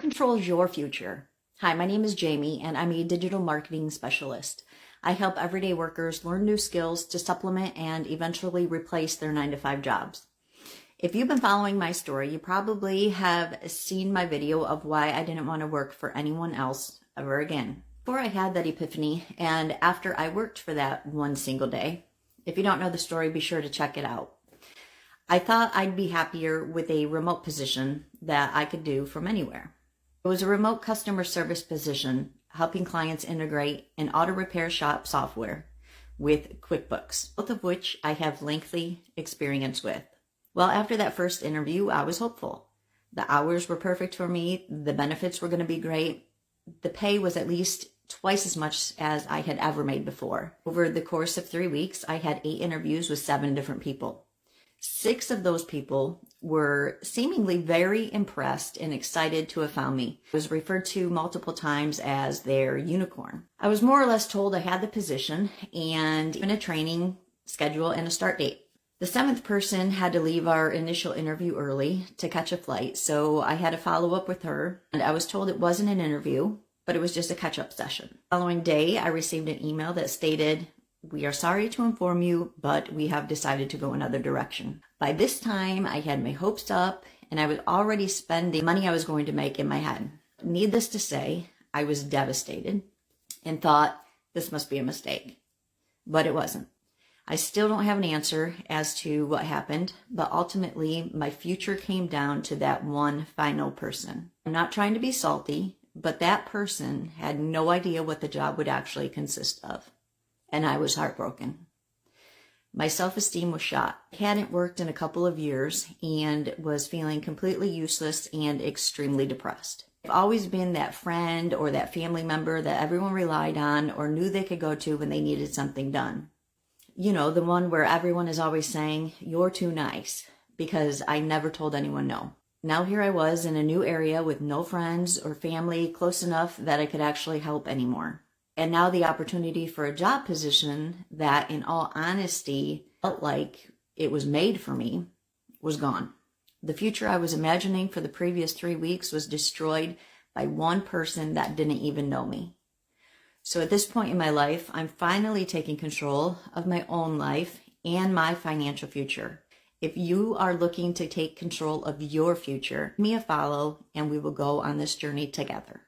controls your future? Hi, my name is Jamie, and I'm a digital marketing specialist. I help everyday workers learn new skills to supplement and eventually replace their 9-to-5 jobs. If you've been following my story, you probably have seen my video of why I didn't want to work for anyone else ever again. Before I had that epiphany, and after I worked for that one single day, if you don't know the story, be sure to check it out. I thought I'd be happier with a remote position that I could do from anywhere. It was a remote customer service position, helping clients integrate an auto repair shop software with QuickBooks, both of which I have lengthy experience with. Well, after that first interview, I was hopeful. The hours were perfect for me. The benefits were going to be great. The pay was at least twice as much as I had ever made before. Over the course of 3 weeks, I had 8 interviews with 7 different people. 6 of those people were seemingly very impressed and excited to have found me. I was referred to multiple times as their unicorn. I was more or less told I had the position and even a training schedule and a start date. The 7th person had to leave our initial interview early to catch a flight, so I had to follow up with her, and I was told it wasn't an interview, but it was just a catch-up session. The following day, I received an email that stated, "We are sorry to inform you, but we have decided to go another direction." By this time, I had my hopes up, and I was already spending money I was going to make in my head. Needless to say, I was devastated and thought this must be a mistake, but it wasn't. I still don't have an answer as to what happened, but ultimately my future came down to that one final person. I'm not trying to be salty, but that person had no idea what the job would actually consist of, and I was heartbroken. My self-esteem was shot. I hadn't worked in a couple of years and was feeling completely useless and extremely depressed. I've always been that friend or that family member that everyone relied on or knew they could go to when they needed something done. You know, the one where everyone is always saying, "You're too nice," because I never told anyone no. Now here I was in a new area with no friends or family close enough that I could actually help anymore. And now the opportunity for a job position that, in all honesty, felt like it was made for me was gone. The future I was imagining for the previous 3 weeks was destroyed by one person that didn't even know me. So at this point in my life, I'm finally taking control of my own life and my financial future. If you are looking to take control of your future, give me a follow and we will go on this journey together.